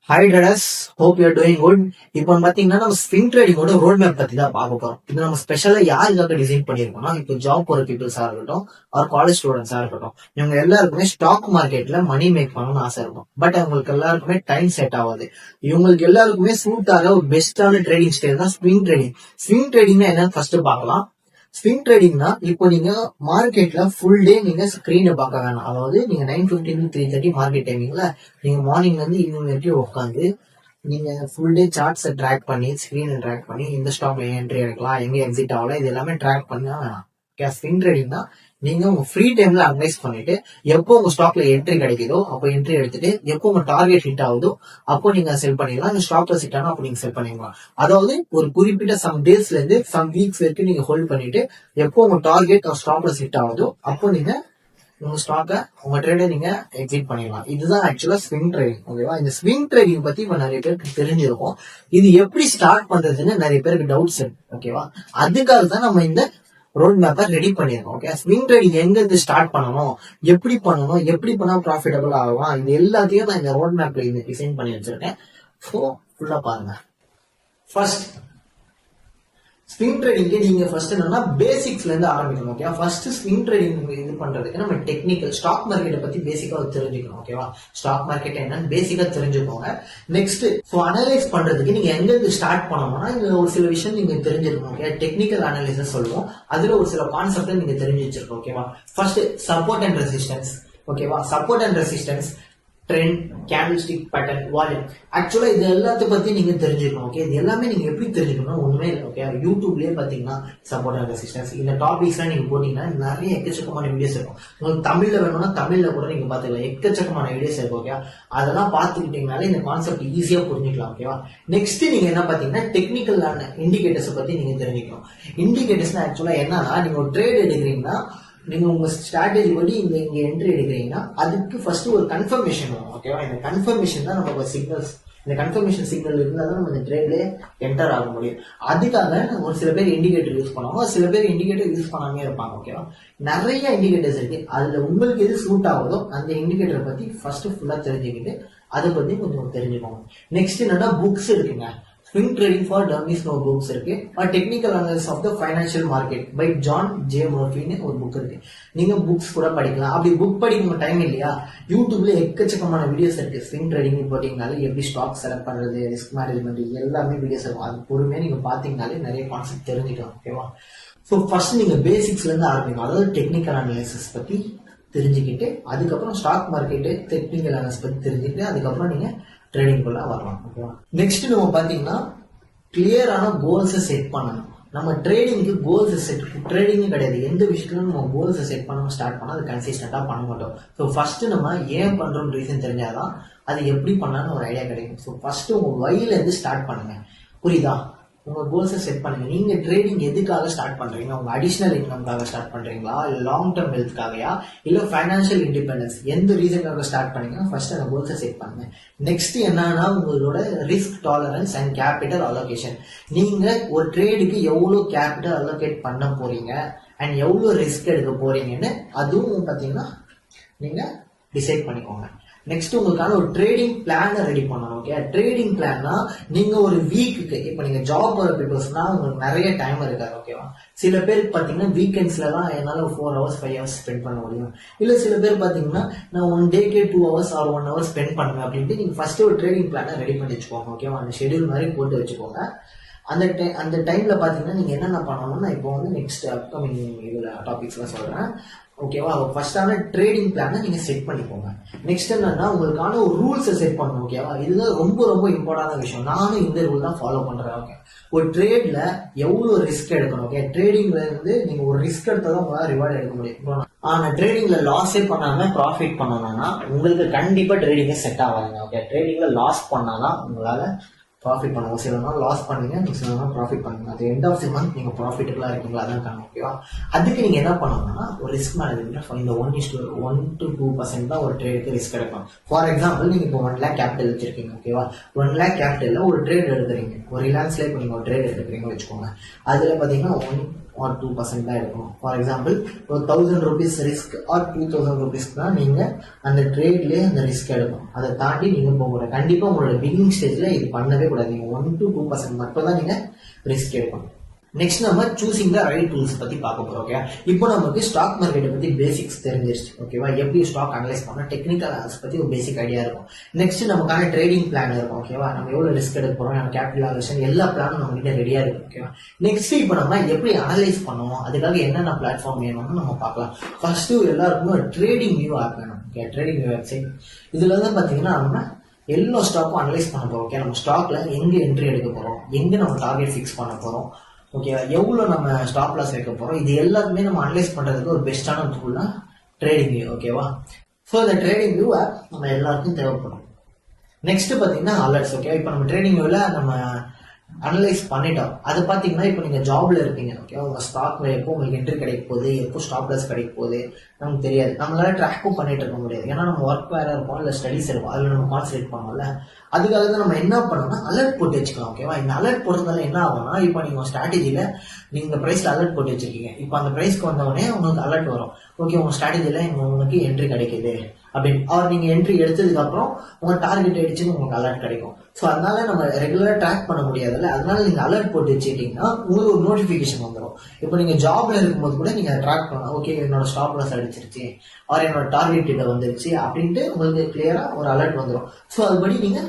Hi dudes, hope you are doing good. இப்போ பாத்தீங்கன்னா நம்ம ஸ்விங் ட்ரேடிங்கோட ரோட் மேப் பத்தி தான் பார்க்க போறோம். இது நம்ம ஸ்பெஷலா யாருக்காக டிசைன் பண்ணிருக்கோம்னா, இப்போ ஜாப் போற பீப்புள்ஸா இருக்கட்டும், ஆர் காலேஜ் ஸ்டூடெண்ட்ஸா இருக்கட்டும், இவங்க எல்லாருக்குமே ஸ்டாக் மார்க்கெட்ல மணி மேக் பண்ணணும்னு ஆசை இருக்கும். பட் அவங்களுக்கு எல்லாருக்குமே டைம் செட் ஆகாது. இவங்களுக்கு எல்லாருக்குமே சூட் ஆக ஒரு பெஸ்டான ட்ரேடிங் ஸ்டைல் தான் ஸ்விங் ட்ரேடிங். ஸ்விங் ட்ரேடிங்னா என்னன்னு ஃபர்ஸ்ட் பார்க்கலாம். ஸ்விங் ட்ரேடிங்னா இப்போ நீங்க மார்க்கெட்ல ஃபுல் டே நீங்க ஸ்கிரீனை பார்க்க வேணாம். அதாவது நீங்க 9:15 to 3:30 மார்க்கெட் டைமிங்ல நீங்க மார்னிங்ல இருந்து ஈவினிங் வரைக்கும் உட்காந்து நீங்க ஃபுல் டே சார்ட்ஸை ட்ராக் பண்ணி ஸ்கிரீனை ட்ராக் பண்ணி இந்த ஸ்டாக்ல என்ட்ரி எடுக்கலாம், எங்க எக்ஸிட் ஆகலாம், இது எல்லாமே ட்ராக் பண்ணா வேணாம். ஸ்விங் ட்ரேடிங்னா நீங்க உங்க ஃப்ரீ டைம்ல அனலைஸ் பண்ணிட்டு எப்போ உங்க ஸ்டாக்ல என்ட்ரி கிடைக்குதோ அப்போ என்ட்ரி எடுத்துட்டு எப்போ உங்க டார்கெட் ஹிட் ஆகுதோ அப்போ நீங்க செல் பண்ணிடலாம். இந்த ஸ்டாக்ல ஹிட் ஆனா அப்போ நீங்க செல் பண்ணிக்கலாம். அதாவது ஒரு குறிப்பிட்ட சம் டேஸ்ல இருந்து சம் வீக்ஸ் வரைக்கும் நீங்க ஹோல்ட் பண்ணிட்டு எப்போ உங்க டார்கெட் ஸ்டாக்ல ஹிட் ஆகுதோ அப்போ நீங்க உங்க ஸ்டாக்கை உங்க ட்ரேடை நீங்க எக்ஸிட் பண்ணிடலாம். இதுதான் ஆக்சுவலா ஸ்விங் ட்ரேடிங். ஓகேவா? இந்த ஸ்விங் ட்ரேடிங் பத்தி இப்ப நிறைய பேருக்கு தெரிஞ்சிருக்கும். இது எப்படி ஸ்டார்ட் பண்றதுன்னு நிறைய பேருக்கு டவுட்ஸ் இருக்கு. ஓகேவா? அதுக்காக தான் நம்ம இந்த ரோட் மேப்பை ரெடி பண்ணிருக்கோம். ஓகே, ஸ்விங் ட்ரேடிங் எங்க இருந்து ஸ்டார்ட் பண்ணணும், எப்படி பண்ணணும், எப்படி பண்ணா ப்ராஃபிட்டபிள் ஆகலாம், இது எல்லாத்தையும் நான் இந்த ரோட் மேப்ல டிசைன் பண்ணி வச்சிருக்கேன். ஸோ ஃபுல்லா பாருங்க. ஃபர்ஸ்ட் ஸ்விங் ட்ரேடிங்க்கு நீங்க ஃபர்ஸ்ட் என்னன்னா பேசிக்ஸ்ல இருந்து ஆரம்பிக்கணும். ஓகே, ஃபர்ஸ்ட் ஸ்விங் ட்ரேடிங் இது பண்றதுக்கு நம்ம டெக்னிக்கல் ஸ்டாக் மார்க்கெட்டை பத்தி பேசிக்கா தெரிஞ்சுக்கணும். ஓகேவா? ஸ்டாக் மார்க்கெட் என்னன்னு பேசிக்கா தெரிஞ்சுக்கோங்க. நெக்ஸ்ட் அனலைஸ் பண்றதுக்கு நீங்க எங்க இருந்து ஸ்டார்ட் பண்ணணும்னா இங்க ஒரு சில விஷயம் நீங்க தெரிஞ்சிருக்கணும். ஓகே, டெக்னிக்கல் அனலைஸ் சொல்லுவோம். அதுல ஒரு சில கான்செப்ட் நீங்க தெரிஞ்சு வச்சிருக்கோம். ஓகேவா? First support and resistance. ஓகேவா? Support and resistance, trend, candlestick pattern, volume. ஆக்சுவலா இது எல்லாத்த பத்தி நீங்க தெரிஞ்சுக்கணும். ஓகே, இது எல்லாமே நீங்க எப்படி தெரிஞ்சுக்கணும் ஒண்ணுமே இல்லை. ஓகே, யூடியூப்லயே பாத்தீங்கன்னா சப்போர்ட் அண்ட் ரெசிஸ்டன்ஸ் இந்த டாபிக்ஸ் எல்லாம் நீங்க போட்டீங்கன்னா நிறைய எக்கச்சக்கமான வீடியோஸ் இருக்கும். உங்களுக்கு தமிழ்ல வேணும்னா தமிழ்ல கூட நீங்க பாத்துக்கலாம். எக்கச்சக்கமான வீடியோஸ் இருக்கும். ஓகே, அதெல்லாம் பாத்துக்கிட்டீங்கனாலே இந்த கான்செப்ட் ஈஸியா புரிஞ்சுக்கலாம். ஓகேவா? நெக்ஸ்ட் நீங்க என்ன பாத்தீங்கன்னா டெக்னிக்கலான இண்டிகேட்டர்ஸ் பத்தி நீங்க தெரிஞ்சுக்கணும். இண்டிகேட்டர்ஸ் ஆக்சுவலா என்னன்னா நீங்க ஒரு ட்ரேட் எடுக்கிறீங்கன்னா நீங்க உங்க ஸ்ட்ராட்டஜி படி இங்க என்ட்ரி எடுக்கிறீங்கன்னா அதுக்கு ஃபர்ஸ்ட் ஒரு கன்ஃபர்மேஷன் வரும். ஓகேவா? இந்த கன்ஃபர்மேஷன் தான் நம்ம சிக்னல்ஸ். இந்த கன்ஃபர்மேஷன் சிக்னல் இருந்தால் தான் நம்ம இந்த ட்ரேட்ல என்டர் ஆக முடியும். அதுக்காக ஒரு சில பேர் இண்டிகேட்டர் யூஸ் பண்ணுவாங்க, சில பேர் இண்டிகேட்டர் யூஸ் பண்ணாமே இருப்பாங்க. ஓகேவா? நிறைய இண்டிகேட்டர்ஸ் இருக்கு. அதுல உங்களுக்கு எது சூட் ஆகுதோ அந்த இண்டிகேட்டர் பத்தி ஃபர்ஸ்ட் ஃபுல்லா தெரிஞ்சுக்கிட்டு அதை பத்தி கொஞ்சம் தெரிஞ்சுக்கோங்க. நெக்ஸ்ட் என்னன்னா புக்ஸ் இருக்குங்க. Swing Trading for Dummies நோ புக்ஸ் இருக்கு. Technical analysis of the financial market by John J மர்ஃபின்னு ஒரு புக் இருக்கு. நீங்க புக்ஸ் கூட படிக்கலாம். அப்படி புக் படிக்க டைம் இல்லையா, யூடியூப்ல எக்கச்சக்கமான வீடியோஸ் இருக்கு. ஸ்விங் ட்ரேடிங் போட்டீங்கனாலே எப்படி ஸ்டாக் செலக்ட் பண்றது, ரிஸ்க் மேனேஜ்மெண்ட், எல்லாமே வீடியோஸ் இருக்கும். அது பொறுமையா நீங்க பாத்தீங்கனாலே நிறைய கான்செப்ட் தெரிஞ்சுக்கலாம். ஓகேவா? ஸோ ஃபர்ஸ்ட் நீங்க பேசிக்ஸ்ல இருந்து ஆரம்பிக்கணும். அதாவது டெக்னிக்கல் அனாலிசிஸ் பத்தி தெரிஞ்சுக்கிட்டு அதுக்கப்புறம் ஸ்டாக் மார்க்கெட்டு டெக்னிக்கல் அனாலிசிஸ் பத்தி தெரிஞ்சுக்கிட்டு அதுக்கப்புறம் நீங்க ட்ரேடிங் குள்ள வரலாம். ஓகேவா? நெக்ஸ்ட் நம்ம பாத்தீங்கன்னா கிளியரான கோல்ஸை செட் பண்ணணும். நம்ம ட்ரேடிங்க்கு கோல்ஸ் செட் ட்ரேடிங் கிடையாது. எந்த விஷயத்துலும் நம்ம கோல்ஸை செட் பண்ணணும் ஸ்டார்ட் பண்ணா அது கன்சிஸ்டன்டா பண்ண மாட்டோம். ஸோ ஃபர்ஸ்ட் நம்ம ஏன் பண்றோம் ரீசன் தெரிஞ்சாதான் அது எப்படி பண்ணாலும் ஒரு ஐடியா கிடைக்கும். ஸோ ஃபர்ஸ்ட் உங்க வழியில இருந்து ஸ்டார்ட் பண்ணுங்க. புரியுதா? உங்க கோல்ஸை செட் பண்ணுங்க. நீங்க ட்ரேடிங் எதுக்காக ஸ்டார்ட் பண்றீங்க? உங்க அடிஷனல் இன்கம்காக ஸ்டார்ட் பண்றீங்களா, இல்ல லாங் டேர்ம் ஹெல்த்காகயா, இல்ல ஃபைனான்சியல் இண்டிபெண்டன்ஸ், எந்த ரீசனுக்காக ஸ்டார்ட் பண்ணீங்கன்னா ஃபர்ஸ்ட் அந்த கோல்ஸை செட் பண்ணுங்க. நெக்ஸ்ட் என்னன்னா உங்களோட risk tolerance and capital allocation. நீங்க ஒரு ட்ரேடுக்கு எவ்வளவு கேபிட்டல் அலோகேட் பண்ண போறீங்க அண்ட் எவ்வளவு ரிஸ்க் எடுக்க போறீங்கன்னு அதுவும் பாத்தீங்கன்னா நீங்க டிசைட் பண்ணிக்கோங்க. நெக்ஸ்ட் உங்களுக்கான ஒரு ட்ரேடிங் பிளான ரெடி பண்ணணும். ஓகே, ட்ரேடிங் பிளான்னா நீங்க ஒரு வீக்குக்கு இப்ப நீங்க ஜாப் போற பீப்புள்ஸ்னா உங்களுக்கு நிறைய டைம் இருக்காது. ஓகேவா? சில பேருக்கு பாத்தீங்கன்னா வீக்கெண்ட்ஸ்ல தான் என்னால 4 hours 5 hours ஸ்பெண்ட் பண்ண முடியும். இல்ல சில பேர் பாத்தீங்கன்னா நான் 1 டேக்கே 2 hours or 1 hour ஸ்பெண்ட் பண்ணுவேன் அப்படின்ட்டு நீங்க ஃபர்ஸ்ட் ஒரு ட்ரேடிங் பிளான ரெடி பண்ணி வச்சுக்கோங்க. ஓகேவா? அந்த ஷெடியூல் மாதிரி போட்டு வச்சுக்கோங்க. அந்த டைம்ல பாத்தீங்கன்னா நீங்க என்னென்ன பண்ணணும்னா இப்போ நெக்ஸ்ட் அப்கமிங் இதுல டாபிக்ஸ்ல சொல்றேன். ஓகேவா? ஃபர்ஸ்டான ட்ரேடிங் பிளான நீங்க செட் பண்ணிக்கோங்க. நெக்ஸ்ட் என்னன்னா உங்களுக்கான ஒரு ரூல்ஸை செட் பண்ணணும். ஓகேவா? இதுதான் ரொம்ப ரொம்ப இம்பார்ட்டன்டான விஷயம். நானும் இந்த ரூல் தான் ஃபாலோ பண்றேன். ஓகே, ஒரு ட்ரேட்ல எவ்வளவு ரிஸ்க் எடுக்கணும். ஓகே, ட்ரேடிங்ல இருந்து நீங்க ஒரு ரிஸ்க் எடுத்தாதான் உங்களால ரிவார்டு எடுக்க முடியும். ஆனா ட்ரேடிங்ல லாஸே பண்ணாம ப்ராஃபிட் பண்ணணும்னா உங்களுக்கு கண்டிப்பா ட்ரேடிங்கே செட் ஆகாதுங்க. ஓகே, ட்ரேடிங்ல லாஸ் பண்ணாதான் உங்களால ப்ராஃபிட் பண்ணுங்க. சில நாள் லாஸ் பண்ணுங்க, சில நாள் ப்ராஃபிட் பண்ணுங்க. அது எண்ட் ஆஃப் தி மந்த் நீங்க ப்ராஃபிட்டபிளா இருக்கீங்களா அதான் காணும். ஓகேவா? அதுக்கு நீங்க என்ன பண்ணணும்னா ஒரு ரிஸ்க் மேனேஜ்மெண்ட் இந்த 1 to 2% தான் ஒரு ட்ரேடுக்கு ரிஸ்க் எடுக்கணும். ஃபார் எக்ஸாம்பிள் நீங்க இப்போ 1 lakh கேபிட்டல் வச்சிருக்கீங்க. ஓகேவா? 1 lakh கேபிட்டல்ல ஒரு ட்ரேட் எடுக்கிறீங்க. ஒரு ரிலையன்ஸ்ல இப்போ நீங்க ஒரு ட்ரேட் எடுக்கிறீங்கன்னு வச்சுக்கோங்க. அதுல பாத்தீங்கன்னா ஆர் 2% தான் எடுக்கணும். ஃபார் எக்ஸாம்பிள் ஒரு 1000 rupees ரிஸ்க் ஆர் 2000 rupeesக்கு தான் நீங்க அந்த ட்ரேட்லயே அந்த ரிஸ்க் எடுக்கணும். அதை தாண்டி நீங்க போக கூடாது. கண்டிப்பா உங்களோட பிகினிங் ஸ்டேஜ்ல இது பண்ணவே கூடாது. நீங்க 1 to 2% மட்டும் தான் நீங்க ரிஸ்க் எடுக்கணும். நெக்ஸ்ட் நம்ம சூசிங் த ரைட் டூல்ஸ் பத்தி பார்க்க போறோம். ஓகே, இப்போ நமக்கு ஸ்டாக் மார்க்கெட்டை பத்தி பேசிக்ஸ் தெரிஞ்சிருச்சு. ஓகேவா, எப்படி ஸ்டாக் அனலைஸ் பண்ண டெக்னிக்கல் அனாலிசிஸ் பத்தி ஒரு பேசிக் ஐடியா இருக்கும். நெக்ஸ்ட் நமக்கான ட்ரேடிங் பிளான் இருக்கும். ஓகேவா, நம்ம எவ்வளவு ரிஸ்க் எடுக்க போறோம், நம்ம கேபிட்டல் அலோகேஷன் எல்லா பிளானும் நம்ம கிட்ட ரெடியா இருக்கும். ஓகேவா, நெக்ஸ்ட் இப்போ நம்ம எப்படி அனலைஸ் பண்ணுவோம், அதுக்காக என்னென்ன பிளாட்ஃபார்ம் வேணும்னு நம்ம பார்க்கலாம். ஃபர்ஸ்ட் எல்லாருக்குமே ட்ரேடிங் வியூ ஆப் வேணும். Okay, trading view website. இதுல வந்து பாத்தீங்கன்னா நம்ம எல்லா ஸ்டாக்கும் அனலைஸ் பண்ண போறோம். ஓகே, நம்ம ஸ்டாக்ல எங்க என்ட்ரி எடுக்க போறோம், எங்க நம்ம டார்கெட் ஃபிக்ஸ் பண்ண போறோம், ஓகேவா, எவ்வளவு நம்ம ஸ்டாப் லாஸ் வைக்க போறோம், இது எல்லாத்துமே நம்ம அனலைஸ் பண்றதுக்கு ஒரு பெஸ்டான டூல் தான் ட்ரேடிங் வியூ. ஓகேவா, ஸோ இந்த ட்ரேடிங் வியூ ஆப் நம்ம எல்லாருக்கும் தேவைப்படும். நெக்ஸ்ட் பாத்தீங்கன்னா அலர்ட்ஸ். ஓகே, இப்போ நம்ம ட்ரேடிங் வியூல நம்ம அனலைஸ் பண்ணிட்டோம். அது பாத்தீங்கன்னா இப்போ நீங்க ஜாப்ல இருப்பீங்க. ஓகே, உங்க ஸ்டாக்ல எப்போ உங்களுக்கு என்ட்ரி கிடைக்க போகுது, எப்போ ஸ்டாப் லாஸ் கிடைக்க போகுது நமக்கு தெரியாது. நம்மளால ட்ராக்கும் பண்ணிட்டு இருக்க முடியாது. ஏன்னா நம்ம ஒர்க் வேற இருப்போம், இல்ல ஸ்டடிஸ் இருப்போம், அதுல நம்ம கான்சன்ட்ரேட் பண்ணுவோம்ல. அதுக்காக தான் நம்ம என்ன பண்ணோம்னா அலர்ட் போட்டு வச்சுக்கலாம். ஓகேவா, இந்த அலர்ட் போடுறதால என்ன ஆகும்னா, இப்போ நீங்க ஸ்ட்ராட்டஜில நீங்க பிரைஸ்ல அலர்ட் போட்டு வச்சிருக்கீங்க. இப்போ அந்த பிரைஸ்க்கு வந்தவொடனே உங்களுக்கு அலர்ட் வரும். ஓகே, உங்க ஸ்ட்ராட்டஜில உங்களுக்கு என்ட்ரி கிடைக்குது அப்படின்னு, அவர் நீங்க என்ட்ரி எடுத்ததுக்கு அப்புறம் உங்க டார்கெட் அடிச்சுன்னு உங்களுக்கு அலர்ட் கிடைக்கும். ஸோ அதனால நம்ம ரெகுலரா ட்ராக் பண்ண முடியாதுல்ல, அதனால நீங்க அலர்ட் போட்டு வச்சுக்கிட்டீங்கன்னா உங்களுக்கு ஒரு நோட்டிபிகேஷன் வந்துடும். இப்போ நீங்க ஜாப்ல இருக்கும்போது கூட நீங்க ட்ராக் பண்ணலாம். ஓகே, என்னோட ஸ்டாப் லாஸ் அடிச்சிருச்சு, அவர் என்னோட டார்கெட் கிட்ட வந்துருச்சு அப்படின்ட்டு உங்களுக்கு கிளியரா ஒரு அலர்ட் வந்துடும். ஸோ அதுபடி நீங்க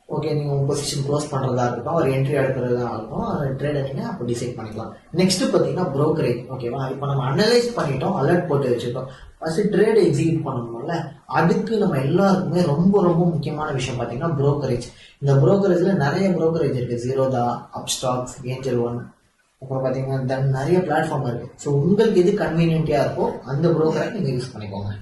ஓகே, நீங்க உங்க பொசிஷன் க்ளோஸ் பண்றதா இருக்கட்டும், ஒரு என்ட்ரி எடுக்கிறதா இருக்கட்டும், அந்த ட்ரேடை நீங்க அப்போ டிசைட் பண்ணிக்கலாம். நெக்ஸ்ட் பாத்தீங்கன்னா புரோக்கரேஜ். ஓகேவா, இப்போ நம்ம அனலைஸ் பண்ணிட்டோம், அலர்ட் போட்டு வச்சுட்டோம், ஃபர்ஸ்ட் ட்ரேட் எக்ஸிக்யூட் பண்ணணும்ல. அதுக்கு நம்ம எல்லாருக்குமே ரொம்ப ரொம்ப முக்கியமான விஷயம் பாத்தீங்கன்னா புரோக்கரேஜ். இந்த புரோக்கரேஜ்ல நிறைய புரோக்கரேஜ் இருக்கு. ஜீரோதா, அப்ஸ்டாக்ஸ், ஏஞ்சல் ஒன், அப்புறம் பாத்தீங்கன்னா நிறைய பிளாட்ஃபார்ம் இருக்கு. ஸோ உங்களுக்கு எது கன்வீனியன்ட்டா இருக்கோ அந்த புரோக்கரை நீங்க யூஸ் பண்ணிக்கோங்க.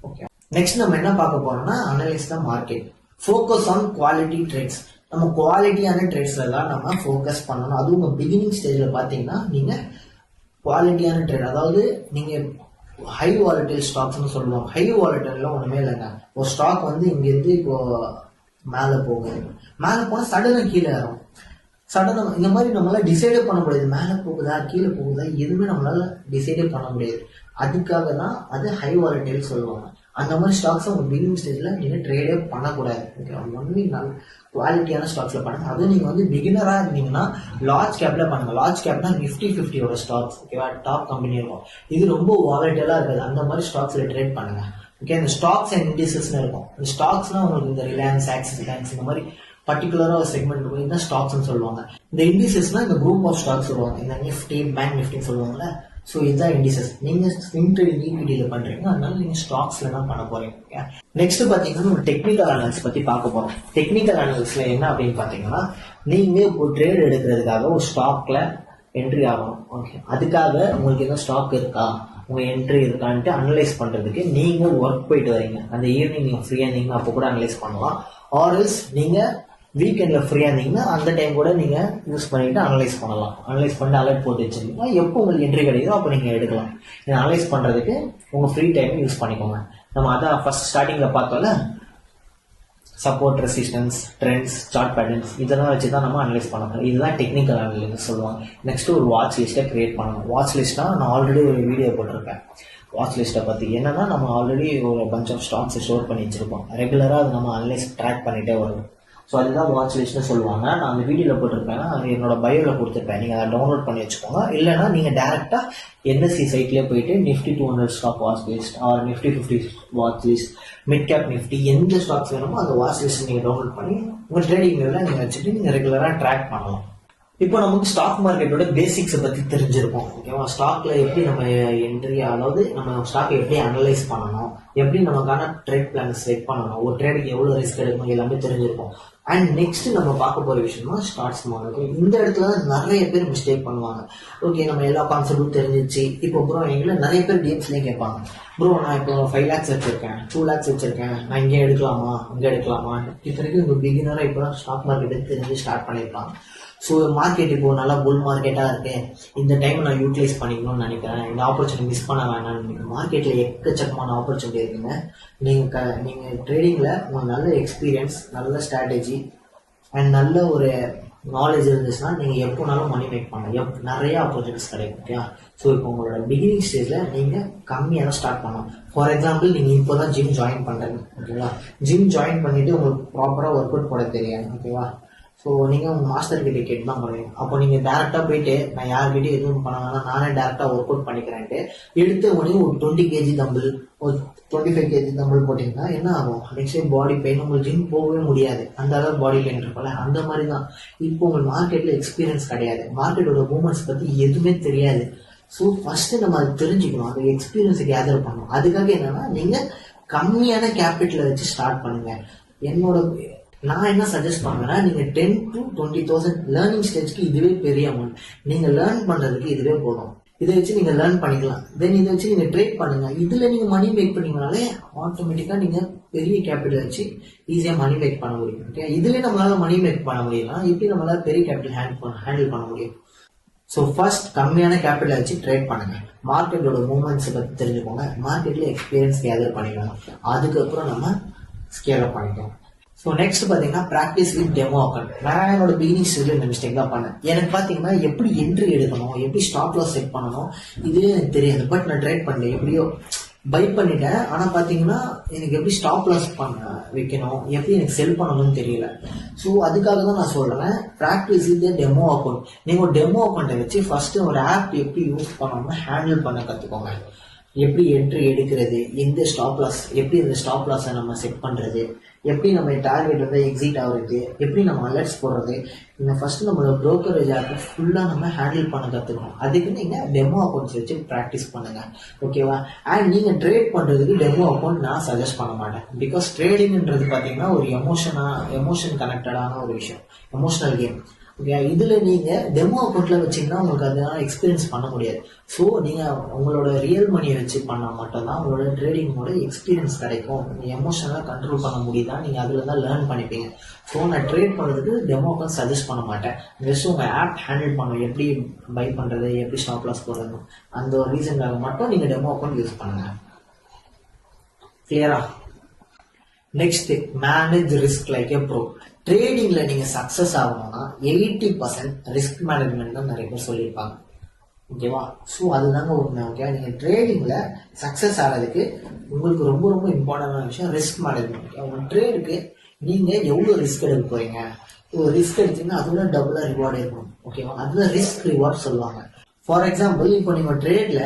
ஓகே, நெக்ஸ்ட் நம்ம என்ன பார்க்க போறோம்னா analyse the market. Focus on quality trades. நம்ம குவாலிட்டியான ட்ரேட்ஸ்ல தான் நம்ம ஃபோக்கஸ் பண்ணணும். அதுவும் உங்க பிகினிங் ஸ்டேஜ்ல பாத்தீங்கன்னா நீங்க குவாலிட்டியான ட்ரேட், அதாவது நீங்க ஹை வாலட்டைல் ஸ்டாக்ஸ்னு சொல்லுவாங்க. ஹை வாலட்டைல் ஒண்ணுமே இல்லைங்க. ஒரு ஸ்டாக் வந்து இங்க இருந்து இப்போ மேல போகுது, மேல போனா சடனா கீழே ஏறும். சடனா இந்த மாதிரி நம்மளால டிசைடே பண்ண முடியாது, மேல போகுதா கீழே போகுதா எதுவுமே நம்மளால டிசைடே பண்ண முடியாது. அதுக்காக தான் அது ஹை வாலட்டைல் சொல்லுவாங்க. அந்த மாதிரி ஸ்டாக்ஸ் உங்க பிகினிங் ஸ்டேஜ்ல நீங்க ட்ரேடே பண்ணக்கூடாது. ஒன்லி நல்ல குவாலிட்டியான ஸ்டாக்ஸ்ல பண்ணுங்க. அதுவும் நீங்க வந்து பிகினரா இருந்தீங்கன்னா லார்ஜ் கேப்ல பண்ணுங்க. லார்ஜ் கேப்னா நிஃப்டி 50 ஸ்டாக்ஸ். ஓகேவா, டாப் கம்பெனி இருக்கும். இது ரொம்ப வாலட்டைலா இருக்காது, அந்த மாதிரி ஸ்டாக்ஸ்ல ட்ரேட் பண்ணுங்க. ஓகே, இந்த ஸ்டாக்ஸ் அண்ட் இண்டிசஸ்னு இருக்கும். இந்த ஸ்டாக்ஸ்னா உங்களுக்கு இந்த ரிலையன்ஸ், ஆக்சிஸ் பேங்க்ஸ், இந்த மாதிரி பர்டிகுலரா ஒரு செக்மெண்ட் இருக்கும். இந்த ஸ்டாக்ஸ்னு சொல்லுவாங்க. இந்த இண்டிசஸ்னா இந்த குரூப் ஆஃப் ஸ்டாக்ஸ் சொல்லுவாங்க. இந்த நிஃப்டி, பேங்க் நிஃப்டின்னு சொல்லுவாங்கல்ல. ஸோ இதுதான் இண்டிசஸ். நீங்க ஸ்விங் ட்ரேடிங் ஈக்விட்டியில பண்றீங்க, அதனால நீங்க ஸ்டாக்ஸ்ல தான் பண்ண போறீங்க. நெக்ஸ்ட் பாத்தீங்கன்னா நம்ம டெக்னிக்கல் அனாலிசிஸ் பத்தி பார்க்க போறோம். டெக்னிக்கல் அனாலிசிஸ்ல என்ன அப்படின்னு பாத்தீங்கன்னா, நீங்க ஒரு ட்ரேட் எடுக்கிறதுக்காக ஒரு ஸ்டாக்ல என்ட்ரி ஆகணும். ஓகே, அதுக்காக உங்களுக்கு என்ன ஸ்டாக் இருக்கா, உங்க என்ட்ரி இருக்கான்ட்டு அனலைஸ் பண்றதுக்கு நீங்க ஒர்க் போயிட்டு வரீங்க. அந்த ஈவினிங் நீங்க ஃப்ரீயா இருந்தீங்கன்னா அப்போ கூட அனலைஸ் பண்ணலாம். ஆர்எல்ஸ் நீங்க வீக்கெண்ட்ல ஃப்ரீயா இருந்தீங்கன்னா அந்த டைம் கூட நீங்க யூஸ் பண்ணிட்டு அனலைஸ் பண்ணலாம். அனலைஸ் பண்ணி அலர்ட் போட்டு வச்சிருக்கீங்கன்னா எப்போ உங்களுக்கு என்ட்ரி கிடைக்குதோ அப்போ நீங்க எடுக்கலாம். இதை அனலைஸ் பண்றதுக்கு உங்க ஃப்ரீ டைம் யூஸ் பண்ணிக்கோங்க. நம்ம அதான் ஃபர்ஸ்ட் ஸ்டார்டிங்ல பார்த்தோம்ல, support, resistance, trends, chart patterns, இதெல்லாம் வச்சுதான் நம்ம அனலைஸ் பண்ணணும். இதுதான் டெக்னிக்கல் அனாலிசிஸ் சொல்லுவாங்க. நெக்ஸ்ட் ஒரு வாட்ச் லிஸ்ட்டை கிரியேட் பண்ணணும். வாட்ச் லிஸ்ட்னா நான் ஆல்ரெடி ஒரு வீடியோ போட்டிருக்கேன் வாட்ச் லிஸ்ட்டை பத்தி. என்னன்னா நம்ம ஆல்ரெடி ஒரு பஞ்ச் ஆஃப் ஸ்டாக்ஸ் ஸ்டோர் பண்ணி வச்சிருப்போம். ரெகுலரா அது நம்ம அனலைஸ் ட்ராக் பண்ணிட்டே வரும். ஸோ அதுதான் வாட்ச் லிஸ்ட்னு சொல்லுவாங்க. நான் அந்த வீடியோவில் போட்டிருப்பேன், அது என்னோட பயோவில் கொடுத்துருப்பேன். நீங்கள் அதை டவுன்லோட் பண்ணி வச்சுக்கோங்க. இல்லைன்னா நீங்கள் டேரெக்டாக என்எஸ்சி சைட்லேயே போயிட்டு Nifty 200 stock watch list or Nifty 50 watch list, mid cap Nifty, எந்த ஸ்டாக்ஸ் வேணுமோ அந்த வாட்ச் லிஸ்ட் நீங்கள் டவுன்லோட் பண்ணி உங்கள் ட்ரேடிங் வியூவில் நீங்கள் வச்சுட்டு நீங்கள் ரெகுலராக ட்ராக் பண்ணலாம். இப்போ நமக்கு ஸ்டாக் மார்க்கெட்டோட பேசிக்ஸை பற்றி தெரிஞ்சிருப்போம். ஓகேவா, ஸ்டாக்ல எப்படி நம்ம என்ட்ரி, அதாவது நம்ம ஸ்டாக் எப்படி அனலைஸ் பண்ணணும், எப்படி நமக்கான ட்ரேட் பிளான் செட் பண்ணணும், ஒரு ட்ரேடுக்கு எவ்வளோ ரிஸ்க் எடுக்கணும் எல்லாமே தெரிஞ்சிருப்போம். அண்ட் நெக்ஸ்ட் நம்ம பார்க்க போற விஷயம்னா ஸ்டார்ட் ஸ்மால். இந்த இடத்துல தான் நிறைய பேர் மிஸ்டேக் பண்ணுவாங்க. ஓகே, நம்ம எல்லா கான்செப்டும் தெரிஞ்சிச்சு, இப்போ ப்ரோ எங்களை நிறைய பேர் டிஎம்ஸ்லேயே கேட்பாங்க, ப்ரோ நான் இப்போ 5 lakhs வச்சிருக்கேன், 2 lakhs வச்சிருக்கேன், நான் இங்கே எடுக்கலாமா இங்கே எடுக்கலாமா. இத்தனைக்கும் இப்போ பிகினரா இப்போ ஸ்டாக் மார்க்கெட் தெரிஞ்சு ஸ்டார்ட் பண்ணியிருப்பாங்க. ஸோ மார்க்கெட் இப்போ நல்லா புல் மார்க்கெட்டா இருக்கு, இந்த டைம் நான் யூட்டிலைஸ் பண்ணிக்கணும்னு நினைக்கிறேன், இந்த ஆப்பர்ச்சுனிட்டி மிஸ் பண்ண வேணாம்னு. மார்க்கெட்ல எக்கச்சக்கமான ஆப்பர்ச்சுனிட்டி இருக்குங்க. நீங்க ட்ரேடிங்ல உங்களுக்கு நல்ல எக்ஸ்பீரியன்ஸ், நல்ல ஸ்ட்ராட்டஜி அண்ட் நல்ல ஒரு நாலேஜ் இருந்துச்சுன்னா நீங்க எப்போனாலும் மணி மேக் பண்ணலாம், நிறைய ஆப்பர்ச்சுனிட்டிஸ் கிடைக்கும். ஓகே, ஸோ இப்போ உங்களோட பிகினிங் ஸ்டேஜ்ல நீங்க கம்மியாக தான் ஸ்டார்ட் பண்ணலாம். ஃபார் எக்ஸாம்பிள் நீங்க இப்போதான் ஜிம் ஜாயின் பண்றீங்க, ஓகேவா? ஜிம் ஜாயின் பண்ணிட்டு உங்களுக்கு ப்ராப்பரா ஒர்க் அவுட் போட தெரியாது, ஓகேவா? ஸோ நீங்கள் உங்கள் மாஸ்டர் கிட்ட கேட்டு தான் பண்ணுவீங்க. அப்போ நீங்கள் டேரெக்டாக போயிட்டு நான் யார்கிட்டயும் எதுவும் பண்ண வேணாம், நானே டேரெக்டாக ஒர்க் அவுட் பண்ணிக்கிறேன்ட்டு எடுத்த உடனே ஒரு 20 kg தம்பிள், ஒரு 25 kg தம்பிள் போட்டிங்கன்னா என்ன ஆகும்? நெக்ஸ்ட் டைம் பாடி பெயின், உங்களுக்கு ஜிம் போகவே முடியாது, அந்த அளவுக்கு பாடி பெயின் இருக்கும்ல. அந்த மாதிரி தான் இப்போ உங்களுக்கு மார்க்கெட்டில் எக்ஸ்பீரியன்ஸ் கிடையாது, மார்க்கெட்டோட மூமெண்ட்ஸ் பற்றி எதுவுமே தெரியாது. ஸோ ஃபர்ஸ்ட் நம்ம அதை தெரிஞ்சுக்கணும், அந்த எக்ஸ்பீரியன்ஸை கேதர் பண்ணணும். அதுக்காக என்னன்னா நீங்கள் கம்மியான கேபிட்டலை வச்சு ஸ்டார்ட் பண்ணுங்க. நான் என்ன சஜஸ்ட் பண்ணுவேன்னா, நீங்க 10 to 20,000 லேர்னிங் ஸ்டேஜ்க்கு இதுவே பெரிய அமௌண்ட். நீங்க லேர்ன் பண்றதுக்கு இதுவே போதும். இதை வச்சு நீங்க லேர்ன் பண்ணிக்கலாம். தென் இதை வச்சு நீங்க ட்ரேட் பண்ணுங்க. இதுல நீங்க மணி மேக் பண்ணீங்கனாலே ஆட்டோமேட்டிக்கா நீங்க பெரிய கேபிட்டல் வச்சு ஈஸியா மணி மேக் பண்ண முடியும். ஓகே, இதுல நம்மளால மணி மேக் பண்ண முடியலாம், எப்படி நம்மளால பெரிய கேபிட்டல் ஹேண்டில் பண்ண முடியும்? ஸோ ஃபர்ஸ்ட் கம்மியான கேபிட்டல் வச்சு ட்ரேட் பண்ணுங்க. மார்க்கெட்டோட மூவ்மெண்ட்ஸை பத்தி தெரிஞ்சுக்கோங்க. மார்க்கெட்ல எக்ஸ்பீரியன்ஸ் கேதர் பண்ணிக்கணும். அதுக்கப்புறம் நம்ம ஸ்கேல் அப் பண்ணிக்கலாம். ஸோ நெக்ஸ்ட் பார்த்தீங்கன்னா ப்ராக்டிஸ் வித் டெமோ அக்கௌண்ட். நான் என்னோட பிகினிங் ஸ்டேஜில் இந்த மிஸ்டேக் தான் பண்ணேன். எனக்கு பார்த்தீங்கன்னா எப்படி என்ட்ரி எடுக்கணும், எப்படி ஸ்டாப் லாஸ் செட் பண்ணணும், இதுவே எனக்கு தெரியாது. பட் நான் ட்ரேட் பண்ணேன், எப்படியோ பை பண்ணிட்டேன். ஆனால் பார்த்தீங்கன்னா எனக்கு எப்படி ஸ்டாப் லாஸ் வைக்கணும், எப்படி எனக்கு செல் பண்ணணும்னு தெரியல. ஸோ அதுக்காக தான் நான் சொல்கிறேன், ப்ராக்டிஸ் வித் டெமோ அக்கௌண்ட். நீங்கள் ஒரு டெமோ அக்கௌண்ட்டை வச்சு ஃபர்ஸ்ட் ஒரு ஆப் எப்படி யூஸ் பண்ணணும்னு ஹேண்டில் பண்ண கற்றுக்கோங்க. எப்படி என்ட்ரி எடுக்கிறது, எந்த ஸ்டாப் லாஸ், எப்படி இந்த ஸ்டாப் லாஸை நம்ம செட் பண்ணுறது, எப்படி நம்ம டார்கெட் வந்து எக்ஸிட் ஆகுறது, எப்படி நம்ம அலர்ட்ஸ் போடுறது, இந்த ஃபர்ஸ்ட் நம்மளோட ப்ரோக்கரேஜ் ஆப்பை ஃபுல்லாக நம்ம ஹேண்டில் பண்ண கற்றுக்கணும். அதுக்கு நீங்கள் டெமோ அக்கௌண்ட்ஸ் வச்சு ப்ராக்டிஸ் பண்ணுங்க, ஓகேவா? அண்ட் நீங்கள் ட்ரேட் பண்ணுறதுக்கு டெமோ அக்கௌண்ட் நான் சஜஸ்ட் பண்ண மாட்டேன். பிகாஸ் ட்ரேடிங்ன்றது பார்த்தீங்கன்னா ஒரு எமோஷன் கனெக்டடான ஒரு விஷயம், எமோஷனல் கேம். ஓகே, இதுல நீங்க டெமோ அக்கௌண்ட்ல வச்சீங்கன்னா உங்களுக்கு அதனால எக்ஸ்பீரியன்ஸ் பண்ண முடியாது. ஸோ நீங்க உங்களோட ரியல் மணியை வச்சு பண்ணா மட்டும்தான் உங்களோட ட்ரேடிங்கோட எக்ஸ்பீரியன்ஸ் கிடைக்கும். நீங்க எமோஷனலா கண்ட்ரோல் பண்ண முடியுதா, நீங்க அதுல தான் லேர்ன் பண்ணிப்பீங்க. ஸோ நான் ட்ரேட் பண்ணுறதுக்கு டெமோ அக்கௌண்ட் சஜஸ்ட் பண்ண மாட்டேன். ஜஸ்ட் உங்க ஆப் ஹேண்டில் பண்ணும், எப்படி பை பண்றது, எப்படி ஸ்டாப் லாஸ் போடுறது, அந்த ஒரு ரீசனுக்காக மட்டும் நீங்க டெமோ அக்கௌண்ட் யூஸ் பண்ணுங்க. கிளியரா? Next, manage risk like a pro. ட்ரேடிங்ல நீங்க சக்சஸ் ஆகணும்னா 80% ரிஸ்க் மேனேஜ்மெண்ட் தான் நிறைய பேர் சொல்லியிருப்பாங்க, ஓகேவா? ஸோ அதுதாங்க உண்மை. ஓகே, நீங்க ட்ரேடிங்ல சக்சஸ் ஆகிறதுக்கு உங்களுக்கு ரொம்ப ரொம்ப இம்பார்ட்டன்டான விஷயம் ரிஸ்க் மேனேஜ்மெண்ட். ஓகே, உங்க ட்ரேடுக்கு நீங்க எவ்வளவு ரிஸ்க் எடுக்க போறீங்க, ஒரு ரிஸ்க் எடுத்தீங்கன்னா அதோட டபுளா ரிவார்டு இருக்கணும், ஓகேவா? அதுதான் ரிஸ்க் ரிவார்ட் சொல்லுவாங்க. ஃபார் எக்ஸாம்பிள், இப்போ நீங்க ட்ரேட்ல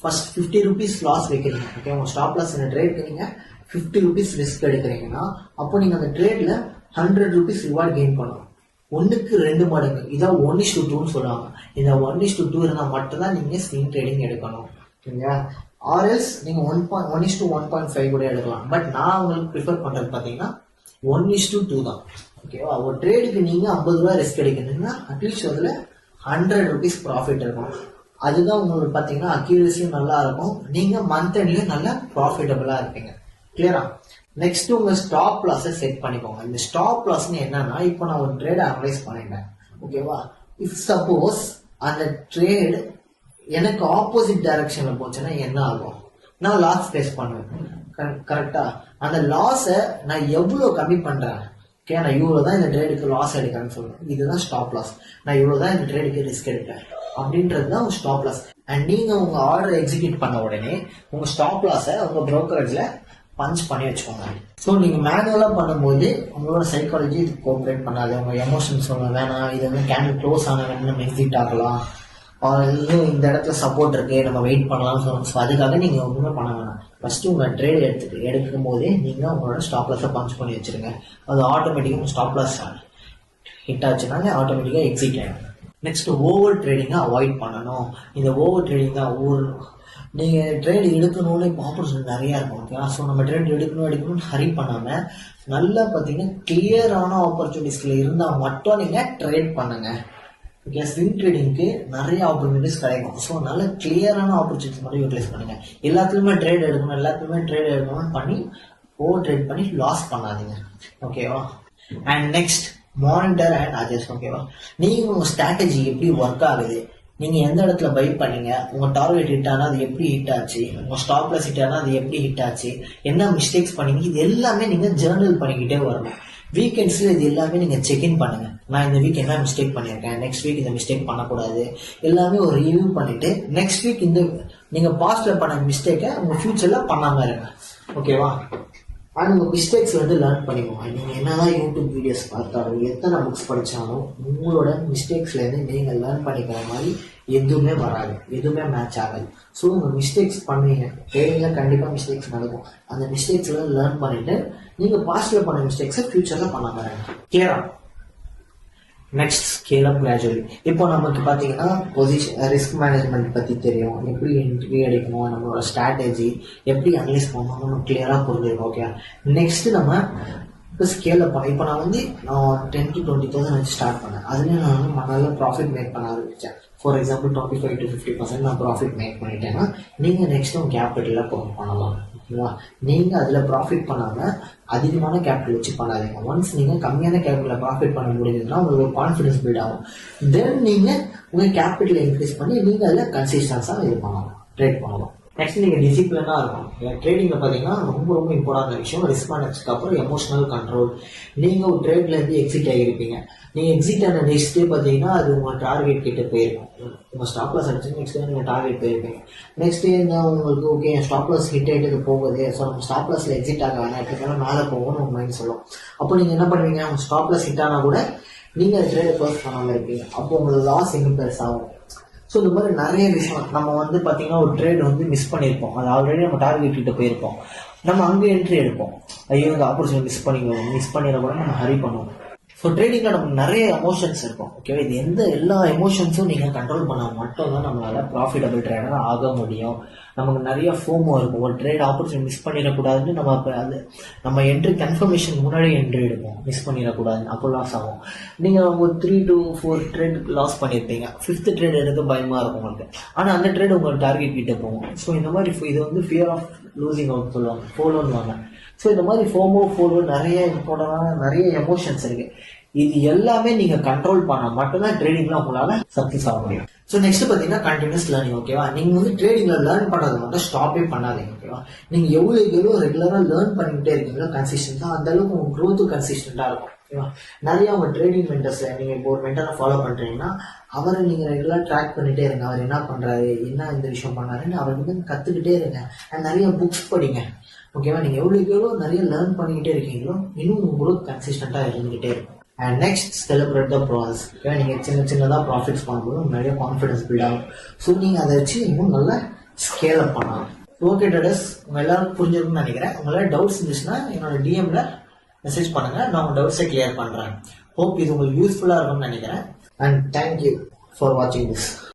ஃபர்ஸ்ட் 50 rupees லாஸ் வைக்கிறீங்க, ஓகே, உங்க ஸ்டாப் லாஸ் ட்ரேட்க்கு நீங்க 50 rupees ரிஸ்க் எடுக்கிறீங்கன்னா, அப்போ நீங்க அந்த ட்ரேட்ல 100 rupees ரிவார்ட் கெயின் பண்ணணும். 1க்கு 2 மடங்கு, இதான் 1:2 சொல்லுவாங்க. இந்த 1:2 இருந்தால் மட்டும்தான் நீங்க ஸ்விங் ட்ரேடிங் எடுக்கணும், சரிங்களா? ஆர்எல்ஸ் நீங்க 1:1.5 கூட எடுக்கலாம். பட் நான் உங்களுக்கு ப்ரிஃபர் பண்றது பாத்தீங்கன்னா 1:2 தான், ஓகேவா? ஒரு ட்ரேடுக்கு நீங்க 50 ரூபாய் ரிஸ்க் எடுக்கணும்னா அட்லீஸ்ட் அதுல 100 rupees ப்ராஃபிட் இருக்கும். அதுதான் உங்களுக்கு பாத்தீங்கன்னா அக்யூரசியும் நல்லா இருக்கும், நீங்க மந்த் எண்ட்லயும் நல்லா ப்ராஃபிட்டபிளா இருப்பீங்க. கிளியரா? நெக்ஸ்ட், உங்க ஸ்டாப் லாஸ் செட் பண்ணிக்கோங்க. இந்த ஸ்டாப் லாஸ் என்னன்னா, இப்போ நான் ஒரு ட்ரேட் அனலைஸ் பண்ணிட்டேன், ஓகேவா? இஃப் சப்போஸ் அந்த ட்ரேட் எனக்கு ஆப்போசிட் டைரக்ஷன்ல போச்சுன்னா என்ன ஆகும்? நான் லாஸ் ஃபேஸ் பண்ணுவேன், கரெக்டா? அந்த லாஸை நான் எவ்வளவு கம்மி பண்றேன், ஓகே, நான் இவ்வளவுதான் இந்த ட்ரேடுக்கு லாஸ் எடுக்கிறேன்னு சொல்லுவேன், இதுதான் ஸ்டாப் லாஸ். நான் இவ்வளவுதான் இந்த ட்ரேடுக்கு ரிஸ்க் எடுப்பேன் அப்படின்றதுதான் உங்க ஸ்டாப் லாஸ். அண்ட் நீங்க உங்க ஆர்டர் எக்ஸிக்யூட் பண்ண உடனே உங்க ஸ்டாப் லாஸை உங்க ப்ரோக்கரேஜ்ல பஞ்ச் பண்ணி வச்சுக்கோங்க. ஸோ நீங்க மேனுவலா பண்ணும்போது உங்களோட சைக்காலஜி இது கோஆப்ரேட் பண்ணாது, உங்க எமோஷன்ஸ் சொல்ல வேணாம், இது வந்து கேண்டில் க்ளோஸ் ஆன நம்ம எக்ஸிட் ஆகலாம், இன்னும் இந்த இடத்துல சப்போர்ட் இருக்கு நம்ம வெயிட் பண்ணலாம்னு சொல்லணும். ஸோ அதுக்காக நீங்க ஒன்றுமே பண்ண வேணாம். ஃபர்ஸ்ட் உங்க ட்ரேட் எடுக்கும் போதே நீங்க உங்களோட ஸ்டாப் லாஸை பஞ்ச் பண்ணி வச்சிருங்க. அது ஆட்டோமேட்டிக்கா ஸ்டாப் லாஸ் ஹிட் ஆச்சுனால ஆட்டோமேட்டிக்கா எக்ஸிட் ஆயிடும். நெக்ஸ்ட், ஓவர் ட்ரேடிங்கை அவாய்ட் பண்ணணும். இந்த ஓவர் ட்ரேடிங் தான் நீங்க ட்ரேட் எடுக்கணும்னு இப்போ ஆப்பர்ச்சுனிட்டி நிறைய இருக்கும், ஓகே? ஸோ நம்ம ட்ரேட் எடுக்கணும்னு ஹரி பண்ணாம நல்லா பார்த்தீங்கன்னா கிளியரான ஆப்பர்ச்சுனிட்டிஸ்ல இருந்தால் மட்டும் நீங்க ட்ரேட் பண்ணுங்க, ஓகே? ஸ்விங் ட்ரேடிங்க்கு நிறைய ஆப்பர்ச்சுனிட்டிஸ் கிடைக்கும். ஸோ நல்ல கிளியரான ஆப்பர்ச்சுனிட்டிஸ் மட்டும் யூட்டிலைஸ் பண்ணுங்க. எல்லாத்துலயுமே ட்ரேட் எடுக்கணும்னு பண்ணி ஓவர் ட்ரேட் பண்ணி லாஸ் பண்ணாதீங்க, ஓகேவா? And next, monitor and adjust, ஓகேவா? நீங்க உங்க ஸ்ட்ராட்டஜி எப்படி ஒர்க் ஆகுது, நீங்க எந்த இடத்துல பை பண்ணீங்க, உங்க டார்கெட் ஹிட் ஆனா அது எப்படி ஹிட் ஆச்சு, உங்க ஸ்டாப் லாஸ் ஹிட் ஆனா அது எப்படி ஹிட் ஆச்சு, என்ன மிஸ்டேக்ஸ் பண்ணீங்க, இது எல்லாமே நீங்க ஜேர்னல் பண்ணிக்கிட்டே வரணும். வீக்கெண்ட்ஸ்ல இது எல்லாமே நீங்க செக் இன் பண்ணுங்க. நான் இந்த வீக் என்ன மிஸ்டேக் பண்ணியிருக்கேன், நெக்ஸ்ட் வீக் இந்த மிஸ்டேக் பண்ணக்கூடாது, எல்லாமே ஒரு ரிவ்யூ பண்ணிட்டு நெக்ஸ்ட் வீக் இந்த நீங்க பாஸ்ட்ல பண்ண மிஸ்டேக்கை உங்க ஃபியூச்சர்ல பண்ணாம இருங்க. ஓகேவா? அண்ட் உங்க மிஸ்டேக்ஸ் வந்து லேர்ன் பண்ணிக்கோங்க. நீங்க என்னதான் யூடியூப் வீடியோஸ் பார்த்தாலும் எத்தனை புக்ஸ் படிச்சாலும் உங்களோட மிஸ்டேக்ஸ்ல இருந்து நீங்க லேர்ன் பண்ணிக்கிற மாதிரி எதுவுமே வராது, எதுவுமே மேட்ச் ஆகாது. ஸோ உங்க மிஸ்டேக்ஸ் பண்ணுவீங்க, ட்ரேடிங்ல கண்டிப்பா மிஸ்டேக்ஸ் நடக்கும். அந்த மிஸ்டேக்ஸ்ல லேர்ன் பண்ணிட்டு நீங்க பாஸ்ட்ல பண்ண மிஸ்டேக்ஸை ஃபியூச்சர்ல பண்ணாம இருங்க. கிளியரா? Next scale up gradually. இப்போ நமக்கு பார்த்தீங்கன்னா ரிஸ்க் மேனேஜ்மெண்ட் பற்றி தெரியும், எப்படி என்ட்ரி அடிக்கணும், நம்மளோட ஸ்ட்ராட்டஜி எப்படி அனலைஸ் பண்ணணும் நம்ம கிளியராக புரிஞ்சிருக்கோம். ஓகே, நெக்ஸ்ட் நம்ம இப்போ ஸ்கேல் அப் பண்ணேன். இப்போ நான் வந்து 10 to 20,000 வச்சு ஸ்டார்ட் பண்ணேன். அதுலேயும் நான் வந்து நல்ல ப்ராஃபிட் மேக் பண்ண ஆரம்பிச்சேன். ஃபார் எக்ஸாம்பிள் 25 to 50% நான் ப்ராஃபிட் மேக் பண்ணிட்டேன்னா நீங்கள் நெக்ஸ்ட் உங்கள் கேபிட்டலில் பண்ணலாம். ஓகேவா? நீங்கள் அதில் ப்ராஃபிட் பண்ணாமல் அதிகமான கேபிட்டல் வச்சு பண்ணாதீங்க. ஒன்ஸ் நீங்கள் கம்மியான கேபிட்டலில் ப்ராஃபிட் பண்ண முடிஞ்சதுன்னா உங்களுக்கு ஒரு கான்ஃபிடன்ஸ் பில்ட் ஆகும். தென் நீங்கள் உங்கள் கேபிட்டலை இன்க்ரீஸ் பண்ணி நீங்கள் அதில் கன்சிஸ்டன்ஸாக இது பண்ணலாம், ட்ரேட் பண்ணலாம். நெக்ஸ்ட் நீங்கள் டிசிப்ளினாக இருக்கணும். ட்ரேடிங்கில் பார்த்தீங்கன்னா ரொம்ப ரொம்ப இம்பார்ட்டன்ட் விஷயம் ரிஸ்க் மேனேஜ்க்கு அப்புறம் எமோஷனல் கண்ட்ரோல். நீங்கள் ஒரு ட்ரேட்லேருந்து எக்ஸிட் ஆகிருப்பீங்க, நீங்கள் எக்ஸிட் ஆன நெக்ஸ்ட் டே பார்த்தீங்கன்னா அது உங்கள் டார்கெட் கிட்ட போயிருக்கும். உங்கள் ஸ்டாப் லாஸ் அடிச்சு நெக்ஸ்ட் டே நீங்கள் டார்கெட் போயிருப்பீங்க. நெக்ஸ்ட் டே உங்களுக்கு ஓகே ஸ்டாப் லாஸ் ஹிட் ஆகிட்டு போகுது, ஸோ நம்ம ஸ்டாப் லாஸில் எக்ஸிட் ஆக வேணாம், எப்படினால மேலே போகும்னு உங்கள் மைண்ட் சொல்லும். அப்போ நீங்கள் என்ன பண்ணுவீங்க, உங்கள் ஸ்டாப் லாஸ் ஹிட் ஆனால் கூட நீங்கள் ட்ரேடை க்ளோஸ் பண்ணாமல் இருப்பீங்க. அப்போ உங்களுக்கு லாஸ் எங்கே பெருசாகும். ஸோ இந்த மாதிரி நிறைய விஷயம் நம்ம வந்து பார்த்தீங்கன்னா ஒரு ட்ரேட் வந்து மிஸ் பண்ணியிருப்போம், அது ஆல்ரெடி நம்ம டார்கெட் கிட்ட போயிருப்போம், நம்ம அங்கே என்ட்ரி எடுப்போம், ஐயோ இந்த ஆப்பர்ச்சுனிட்டி மிஸ் பண்ணிட கூட நம்ம ஹரி பண்ணுவோம். ஸோ ட்ரேடிங்கில் நமக்கு நிறைய எமோஷன்ஸ் இருக்கும். ஓகேவா? இது எல்லா எமோஷன்ஸும் நீங்கள் கண்ட்ரோல் பண்ணால் மட்டும்தான் நம்மளால் ப்ராஃபிட்டபிள் ட்ரேடர் ஆக முடியும். நமக்கு நிறைய ஃபோமோ இருக்கும், ஒரு ட்ரேட் ஆப்பர்ச்சுனிட்டி மிஸ் பண்ணிடக்கூடாதுன்னு நம்ம இப்போ நம்ம என்ட்ரி கன்ஃபர்மேஷன் முன்னாடி என்ட்ரி எடுப்போம், மிஸ் பண்ணிடக்கூடாதுன்னு, அப்போ லாஸ் ஆகும். நீங்கள் ஒரு 3 to 4 ட்ரேட் லாஸ் பண்ணியிருப்பீங்க, 5th ட்ரேட் எடுக்க பயமாக இருக்கும் உங்களுக்கு, ஆனால் அந்த ட்ரேட் உங்களுக்கு டார்கெட் கிட்ட போகும். ஸோ இந்த மாதிரி இது வந்து ஃபியர் ஆஃப் லூசிங் அவுட் சொல்லுவாங்க, ஃபோலோன்னு வாங்க. ஸோ இந்த மாதிரி ஃபோலோ நிறைய இம்பார்ட்டண்டான நிறைய எமோஷன்ஸ் இருக்கு. இது எல்லாமே நீங்க கண்ட்ரோல் பண்ணா மட்டும்தான் ட்ரேடிங்ல உங்களால சக்சஸ் ஆக முடியும். ஸோ நெக்ஸ்ட் பார்த்தீங்கன்னா கண்டினியூஸ் லேர்னிங். ஓகேவா? நீங்க வந்து ட்ரேடிங்ல லேர்ன் பண்ணது மட்டும் ஸ்டாப்பே பண்ணாதீங்க. ஓகேவா? நீங்க எவ்வளோ ரெகுலரா லேர்ன் பண்ணிக்கிட்டே இருக்கீங்களோ கன்சிஸ்டன்டா, அந்த அளவுக்கு உங்க க்ரோத்தும் கன்சிஸ்டன்டா இருக்கும். ஓகேவா? நிறைய உங்க ட்ரேடிங் மென்டர்ஸ்ல நீங்க இப்போ ஒரு மென்டரை ஃபாலோ பண்றீங்கன்னா அவரை நீங்க ரெகுலரா ட்ராக் பண்ணிட்டே இருங்க. அவர் என்ன பண்றாரு, என்ன இந்த விஷயம் பண்ணாருன்னு அவர்கிட்ட கத்துக்கிட்டே இருங்க. அண்ட் நிறைய புக்ஸ் படிங்க. ஓகேவா? நீங்க எவ்வளோ நிறைய லேர்ன் பண்ணிக்கிட்டே இருக்கீங்களோ இன்னும் உங்க க்ரோத் கன்சிஸ்டன்டா இருந்துகிட்டே இருக்கும். And next celebrate the process. Okay, நீங்கள் சின்னதாக ப்ராஃபிட்ஸ் பண்ணும்போது நிறைய கான்ஃபிடன்ஸ் பில்ட் ஆகும். ஸோ நீங்கள் அதை வச்சு இன்னும் நல்லா ஸ்கேல் அப் பண்ணலாம். ஓகே ட்ரேடர்ஸ், உங்கள் எல்லாரும் புரிஞ்சிருக்குன்னு நினைக்கிறேன். உங்களால் டவுட்ஸ் இருந்துச்சுன்னா என்னோட டிஎம்ல மெசேஜ் பண்ணுங்க, நான் உங்கள் டவுட்ஸை கிளியர் பண்ணுறேன். ஹோப் இது உங்களுக்கு யூஸ்ஃபுல்லாக இருக்கும்னு நினைக்கிறேன். அண்ட் தேங்க்யூ ஃபார் வாட்சிங் திஸ்.